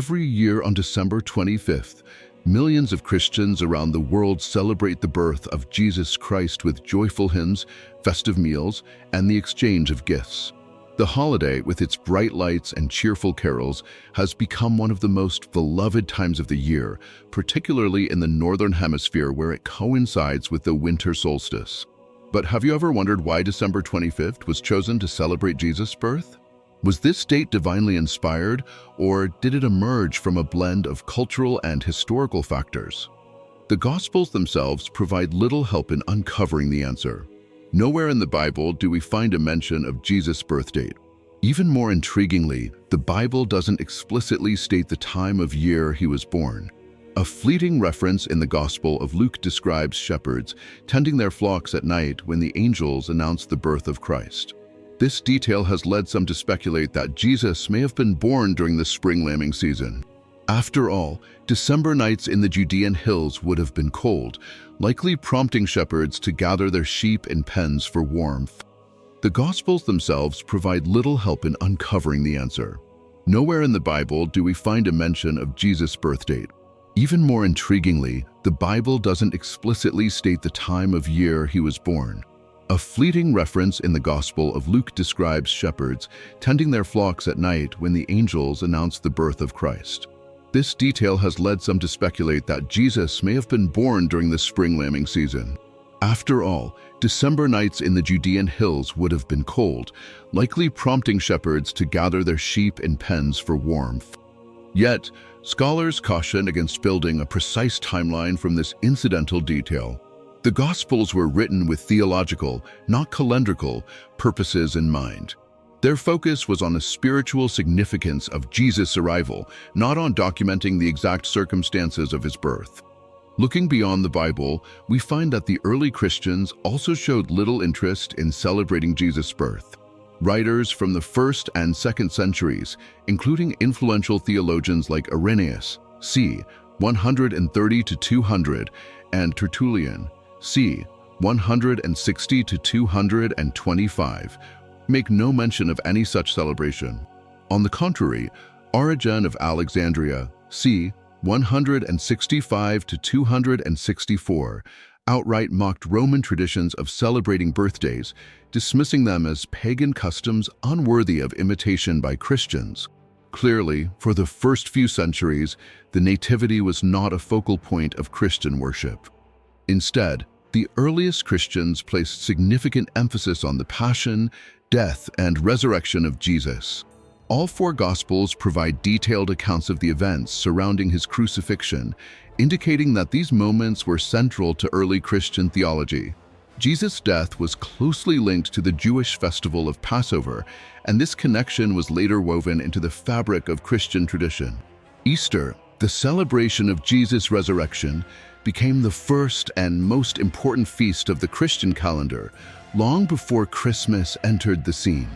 Every year on December 25th, millions of Christians around the world celebrate the birth of Jesus Christ with joyful hymns, festive meals, and the exchange of gifts. The holiday, with its bright lights and cheerful carols, has become one of the most beloved times of the year, particularly in the Northern Hemisphere where it coincides with the winter solstice. But have you ever wondered why December 25th was chosen to celebrate Jesus' birth? Was this date divinely inspired, or did it emerge from a blend of cultural and historical factors? The Gospels themselves provide little help in uncovering the answer. Nowhere in the Bible do we find a mention of Jesus' birth date. Even more intriguingly, the Bible doesn't explicitly state the time of year he was born. A fleeting reference in the Gospel of Luke describes shepherds tending their flocks at night when the angels announced the birth of Christ. This detail has led some to speculate that Jesus may have been born during the spring lambing season. After all, December nights in the Judean hills would have been cold, likely prompting shepherds to gather their sheep in pens for warmth. The Gospels themselves provide little help in uncovering the answer. Nowhere in the Bible do we find a mention of Jesus' birth date. Even more intriguingly, the Bible doesn't explicitly state the time of year he was born. A fleeting reference in the Gospel of Luke describes shepherds tending their flocks at night when the angels announced the birth of Christ. This detail has led some to speculate that Jesus may have been born during the spring lambing season. After all, December nights in the Judean hills would have been cold, likely prompting shepherds to gather their sheep in pens for warmth. Yet, scholars caution against building a precise timeline from this incidental detail. The Gospels were written with theological, not calendrical, purposes in mind. Their focus was on the spiritual significance of Jesus' arrival, not on documenting the exact circumstances of his birth. Looking beyond the Bible, we find that the early Christians also showed little interest in celebrating Jesus' birth. Writers from the 1st and 2nd centuries, including influential theologians like Irenaeus, c. 130 to 200, and Tertullian, c. 160 to 225, make no mention of any such celebration. On the contrary, Origen of Alexandria, c. 165 to 264, outright mocked Roman traditions of celebrating birthdays, dismissing them as pagan customs unworthy of imitation by Christians. Clearly, for the first few centuries, the Nativity was not a focal point of Christian worship. Instead, the earliest Christians placed significant emphasis on the passion, death, and resurrection of Jesus. All 4 Gospels provide detailed accounts of the events surrounding his crucifixion, indicating that these moments were central to early Christian theology. Jesus' death was closely linked to the Jewish festival of Passover, and this connection was later woven into the fabric of Christian tradition. Easter, the celebration of Jesus' resurrection, became the first and most important feast of the Christian calendar, long before Christmas entered the scene.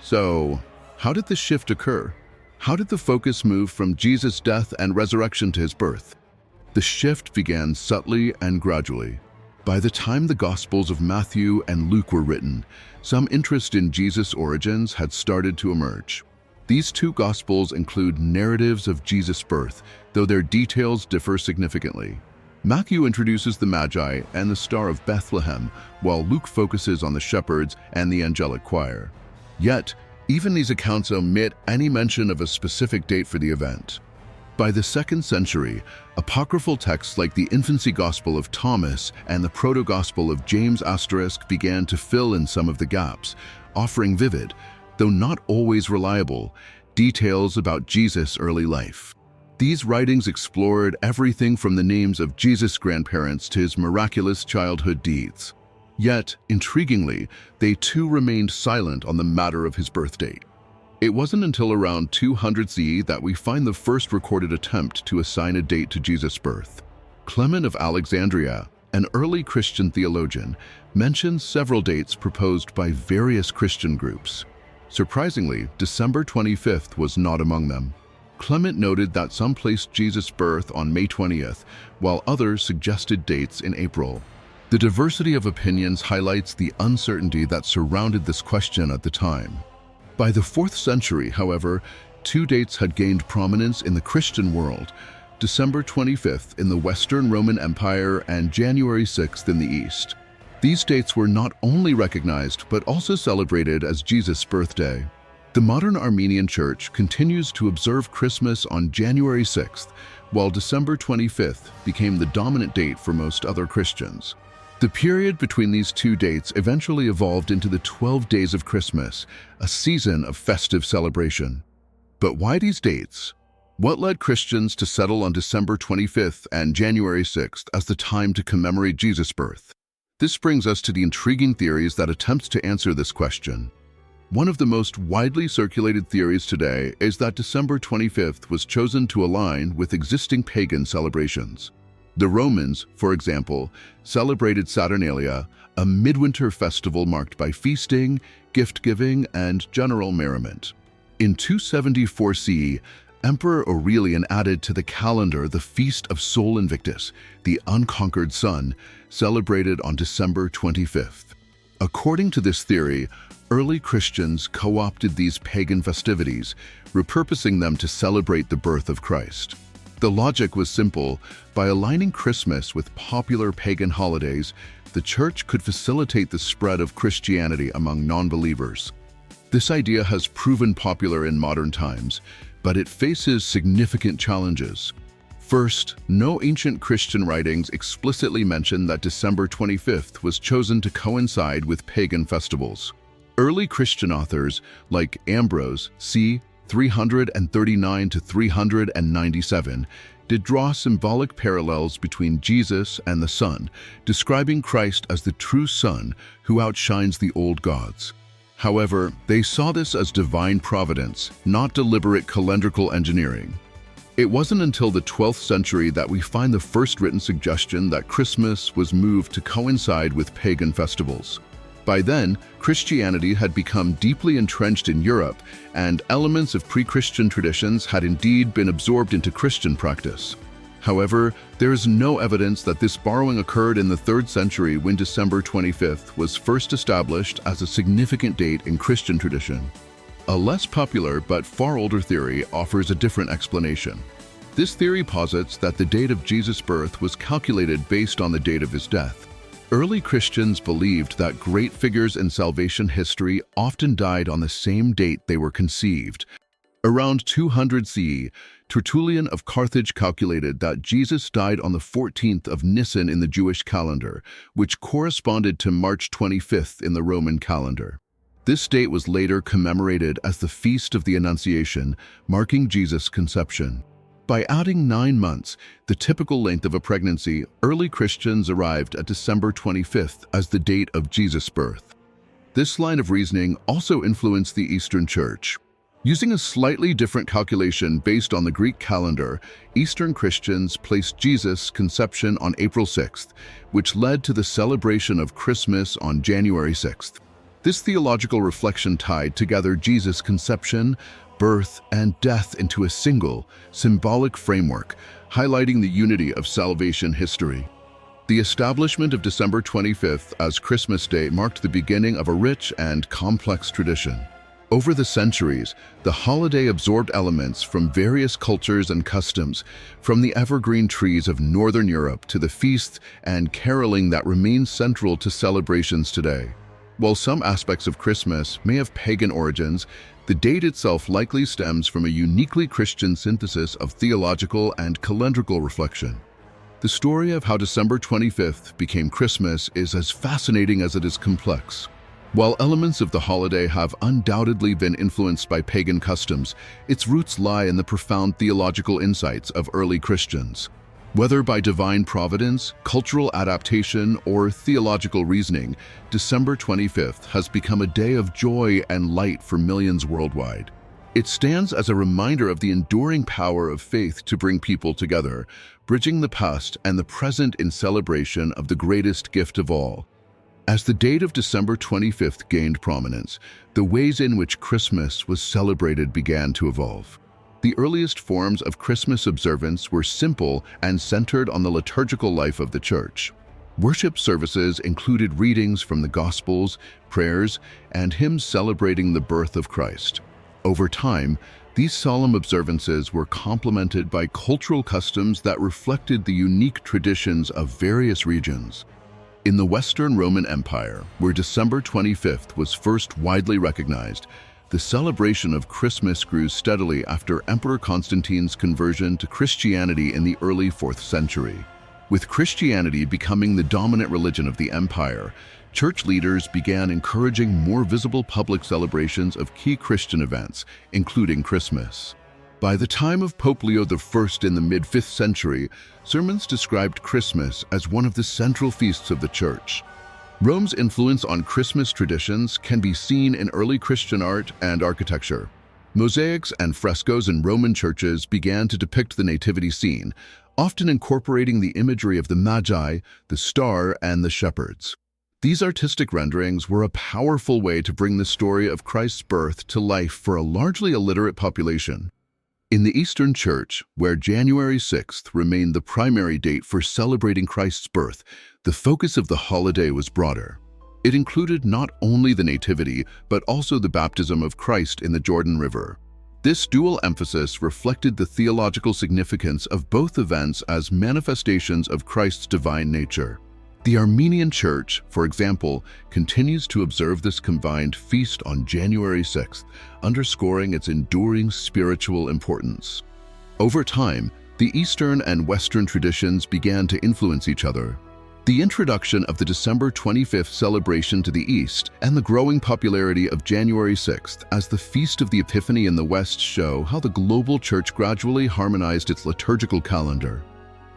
So, how did this shift occur? How did the focus move from Jesus' death and resurrection to his birth? The shift began subtly and gradually. By the time the Gospels of Matthew and Luke were written, some interest in Jesus' origins had started to emerge. These 2 Gospels include narratives of Jesus' birth, though their details differ significantly. Matthew introduces the Magi and the Star of Bethlehem, while Luke focuses on the shepherds and the angelic choir. Yet, even these accounts omit any mention of a specific date for the event. By the 2nd century, apocryphal texts like the Infancy Gospel of Thomas and the Proto-Gospel of James began to fill in some of the gaps, offering vivid, though not always reliable, details about Jesus' early life. These writings explored everything from the names of Jesus' grandparents to his miraculous childhood deeds. Yet, intriguingly, they too remained silent on the matter of his birth date. It wasn't until around 200 CE that we find the first recorded attempt to assign a date to Jesus' birth. Clement of Alexandria, an early Christian theologian, mentions several dates proposed by various Christian groups. Surprisingly, December 25th was not among them. Clement noted that some placed Jesus' birth on May 20th, while others suggested dates in April. The diversity of opinions highlights the uncertainty that surrounded this question at the time. By the 4th century, however, two dates had gained prominence in the Christian world: December 25th in the Western Roman Empire and January 6th in the East. These dates were not only recognized but also celebrated as Jesus' birthday. The modern Armenian Church continues to observe Christmas on January 6th, while December 25th became the dominant date for most other Christians. The period between these two dates eventually evolved into the 12 days of Christmas, a season of festive celebration. But why these dates? What led Christians to settle on December 25th and January 6th as the time to commemorate Jesus' birth? This brings us to the intriguing theories that attempt to answer this question. One of the most widely circulated theories today is that December 25th was chosen to align with existing pagan celebrations. The Romans, for example, celebrated Saturnalia, a midwinter festival marked by feasting, gift-giving, and general merriment. In 274 CE, Emperor Aurelian added to the calendar the Feast of Sol Invictus, the unconquered sun, celebrated on December 25th. According to this theory, early Christians co-opted these pagan festivities, repurposing them to celebrate the birth of Christ. The logic was simple: by aligning Christmas with popular pagan holidays, the Church could facilitate the spread of Christianity among non-believers. This idea has proven popular in modern times, but it faces significant challenges. First, no ancient Christian writings explicitly mention that December 25th was chosen to coincide with pagan festivals. Early Christian authors, like Ambrose, c. 339 to 397, did draw symbolic parallels between Jesus and the sun, describing Christ as the true sun who outshines the old gods. However, they saw this as divine providence, not deliberate calendrical engineering. It wasn't until the 12th century that we find the first written suggestion that Christmas was moved to coincide with pagan festivals. By then, Christianity had become deeply entrenched in Europe, and elements of pre-Christian traditions had indeed been absorbed into Christian practice. However, there is no evidence that this borrowing occurred in the 3rd century, when December 25th was first established as a significant date in Christian tradition. A less popular but far older theory offers a different explanation. This theory posits that the date of Jesus' birth was calculated based on the date of his death. Early Christians believed that great figures in salvation history often died on the same date they were conceived. Around 200 CE, Tertullian of Carthage calculated that Jesus died on the 14th of Nisan in the Jewish calendar, which corresponded to March 25th in the Roman calendar. This date was later commemorated as the Feast of the Annunciation, marking Jesus' conception. By adding 9 months, the typical length of a pregnancy, early Christians arrived at December 25th as the date of Jesus' birth. This line of reasoning also influenced the Eastern Church. Using a slightly different calculation based on the Greek calendar, Eastern Christians placed Jesus' conception on April 6th, which led to the celebration of Christmas on January 6th. This theological reflection tied together Jesus' conception, birth, and death into a single, symbolic framework, highlighting the unity of salvation history. The establishment of December 25th as Christmas Day marked the beginning of a rich and complex tradition. Over the centuries, the holiday absorbed elements from various cultures and customs, from the evergreen trees of Northern Europe to the feasts and caroling that remain central to celebrations today. While some aspects of Christmas may have pagan origins, the date itself likely stems from a uniquely Christian synthesis of theological and calendrical reflection. The story of how December 25th became Christmas is as fascinating as it is complex. While elements of the holiday have undoubtedly been influenced by pagan customs, its roots lie in the profound theological insights of early Christians. Whether by divine providence, cultural adaptation, or theological reasoning, December 25th has become a day of joy and light for millions worldwide. It stands as a reminder of the enduring power of faith to bring people together, bridging the past and the present in celebration of the greatest gift of all. As the date of December 25th gained prominence, the ways in which Christmas was celebrated began to evolve. The earliest forms of Christmas observance were simple and centered on the liturgical life of the Church. Worship services included readings from the Gospels, prayers, and hymns celebrating the birth of Christ. Over time, These solemn observances were complemented by cultural customs that reflected the unique traditions of various regions. In the Western Roman Empire, where December 25th was first widely recognized, the celebration of Christmas grew steadily after Emperor Constantine's conversion to Christianity in the early 4th century. With Christianity becoming the dominant religion of the empire, church leaders began encouraging more visible public celebrations of key Christian events, including Christmas. By the time of Pope Leo I in the mid-5th century, sermons described Christmas as one of the central feasts of the church. Rome's influence on Christmas traditions can be seen in early Christian art and architecture. Mosaics and frescoes in Roman churches began to depict the nativity scene, often incorporating the imagery of the Magi, the star, and the shepherds. These artistic renderings were a powerful way to bring the story of Christ's birth to life for a largely illiterate population. In the Eastern Church, where January 6th remained the primary date for celebrating Christ's birth, the focus of the holiday was broader. It included not only the Nativity, but also the baptism of Christ in the Jordan River. This dual emphasis reflected the theological significance of both events as manifestations of Christ's divine nature. The Armenian Church, for example, continues to observe this combined feast on January 6th, underscoring its enduring spiritual importance. Over time, the Eastern and Western traditions began to influence each other. The introduction of the December 25th celebration to the East and the growing popularity of January 6th as the Feast of the Epiphany in the West show how the global church gradually harmonized its liturgical calendar.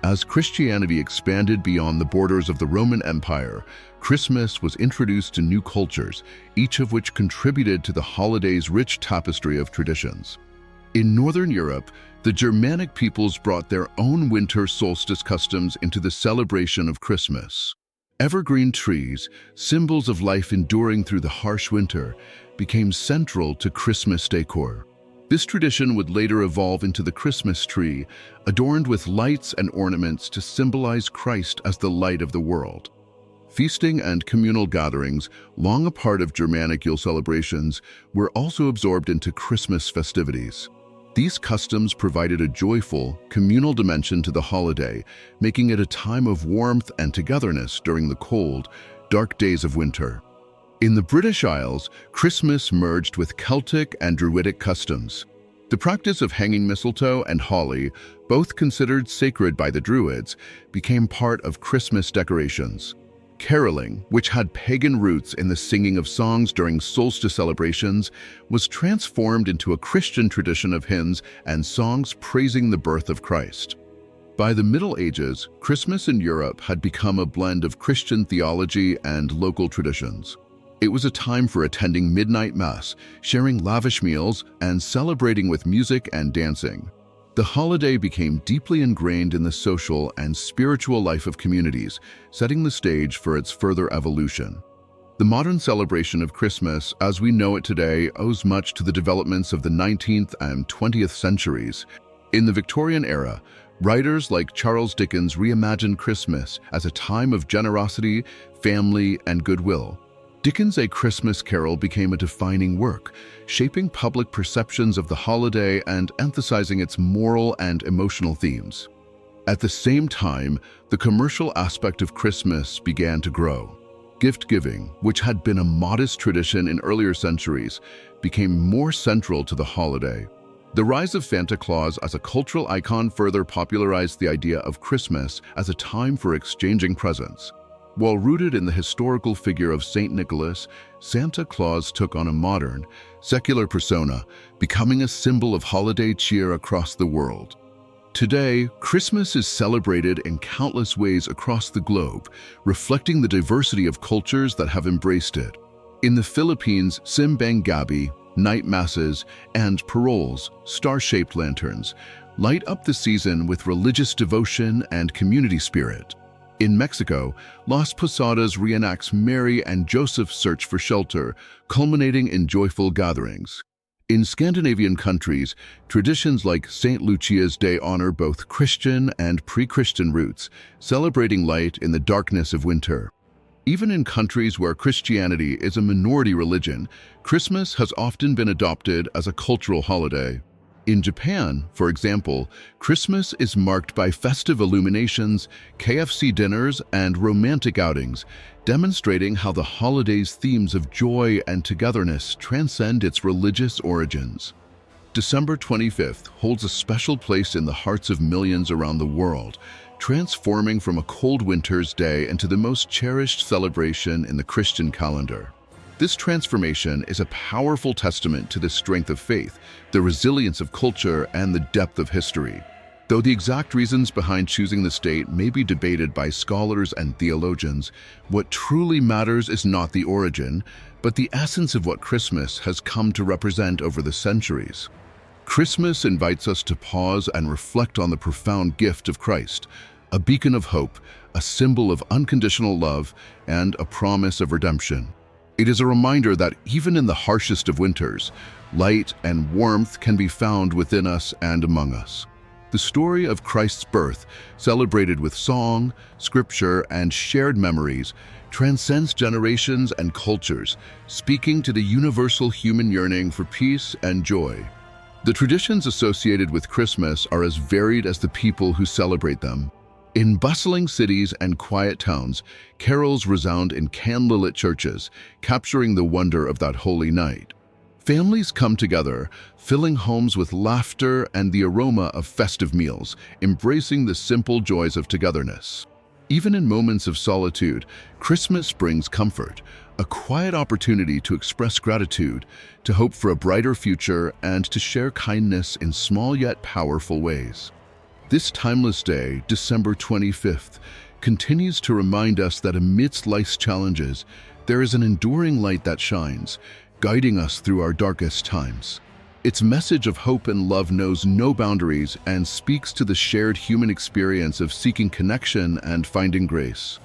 As Christianity expanded beyond the borders of the Roman Empire, Christmas was introduced to new cultures, each of which contributed to the holiday's rich tapestry of traditions. In Northern Europe, the Germanic peoples brought their own winter solstice customs into the celebration of Christmas. Evergreen trees, symbols of life enduring through the harsh winter, became central to Christmas decor. This tradition would later evolve into the Christmas tree, adorned with lights and ornaments to symbolize Christ as the light of the world. Feasting and communal gatherings, long a part of Germanic Yule celebrations, were also absorbed into Christmas festivities. These customs provided a joyful, communal dimension to the holiday, making it a time of warmth and togetherness during the cold, dark days of winter. In the British Isles, Christmas merged with Celtic and Druidic customs. The practice of hanging mistletoe and holly, both considered sacred by the Druids, became part of Christmas decorations. Caroling, which had pagan roots in the singing of songs during solstice celebrations, was transformed into a Christian tradition of hymns and songs praising the birth of Christ. By the Middle Ages, Christmas in Europe had become a blend of Christian theology and local traditions. It was a time for attending midnight mass, sharing lavish meals, and celebrating with music and dancing. The holiday became deeply ingrained in the social and spiritual life of communities, setting the stage for its further evolution. The modern celebration of Christmas, as we know it today, owes much to the developments of the 19th and 20th centuries. In the Victorian era, writers like Charles Dickens reimagined Christmas as a time of generosity, family, and goodwill. Dickens' A Christmas Carol became a defining work, shaping public perceptions of the holiday and emphasizing its moral and emotional themes. At the same time, the commercial aspect of Christmas began to grow. Gift-giving, which had been a modest tradition in earlier centuries, became more central to the holiday. The rise of Santa Claus as a cultural icon further popularized the idea of Christmas as a time for exchanging presents. While rooted in the historical figure of Saint Nicholas, Santa Claus took on a modern, secular persona, becoming a symbol of holiday cheer across the world. Today, Christmas is celebrated in countless ways across the globe, reflecting the diversity of cultures that have embraced it. In the Philippines, Simbang Gabi, night masses, and paroles, star-shaped lanterns, light up the season with religious devotion and community spirit. In Mexico, Las Posadas reenacts Mary and Joseph's search for shelter, culminating in joyful gatherings. In Scandinavian countries, traditions like St. Lucia's Day honor both Christian and pre-Christian roots, celebrating light in the darkness of winter. Even in countries where Christianity is a minority religion, Christmas has often been adopted as a cultural holiday. In Japan, for example, Christmas is marked by festive illuminations, KFC dinners, and romantic outings, demonstrating how the holiday's themes of joy and togetherness transcend its religious origins. December 25th holds a special place in the hearts of millions around the world, transforming from a cold winter's day into the most cherished celebration in the Christian calendar. This transformation is a powerful testament to the strength of faith, the resilience of culture, and the depth of history. Though the exact reasons behind choosing this date may be debated by scholars and theologians, what truly matters is not the origin, but the essence of what Christmas has come to represent over the centuries. Christmas invites us to pause and reflect on the profound gift of Christ, a beacon of hope, a symbol of unconditional love, and a promise of redemption. It is a reminder that even in the harshest of winters, light and warmth can be found within us and among us. The story of Christ's birth, celebrated with song, scripture, and shared memories, transcends generations and cultures, speaking to the universal human yearning for peace and joy. The traditions associated with Christmas are as varied as the people who celebrate them. In bustling cities and quiet towns, carols resound in candlelit churches, capturing the wonder of that holy night. Families come together, filling homes with laughter and the aroma of festive meals, embracing the simple joys of togetherness. Even in moments of solitude, Christmas brings comfort, a quiet opportunity to express gratitude, to hope for a brighter future, and to share kindness in small yet powerful ways. This timeless day, December 25th, continues to remind us that amidst life's challenges, there is an enduring light that shines, guiding us through our darkest times. Its message of hope and love knows no boundaries and speaks to the shared human experience of seeking connection and finding grace.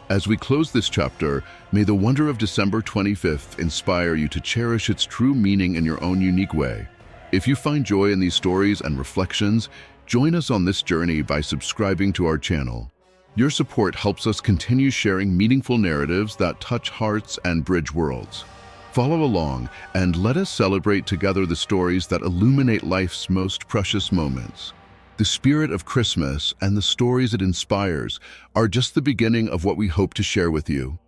As we close this chapter, may the wonder of December 25th inspire you to cherish its true meaning in your own unique way. If you find joy in these stories and reflections, join us on this journey by subscribing to our channel. Your support helps us continue sharing meaningful narratives that touch hearts and bridge worlds. Follow along and let us celebrate together the stories that illuminate life's most precious moments. The spirit of Christmas and the stories it inspires are just the beginning of what we hope to share with you.